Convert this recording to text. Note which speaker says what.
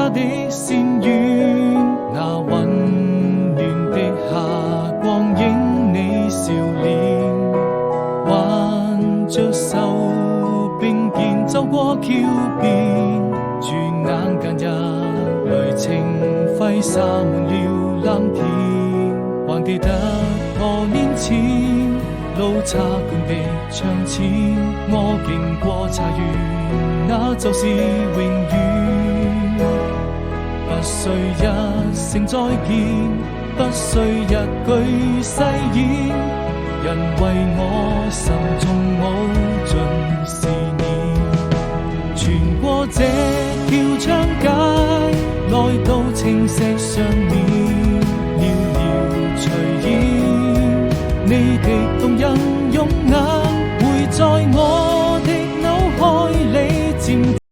Speaker 1: 他的仙苑，那溫暖的夏光影你笑臉，挽着手並肩走過橋邊，轉眼間一縷情揮灑滿了藍天，還記得多年前路差館的窗前，我經過茶園，那就是永遠。不需一聲再見，不需一句誓言，人為我心中無盡思念。穿過這條長街，來到青石上面，遙遙隨煙，你的動人容顏會在我的腦海裡漸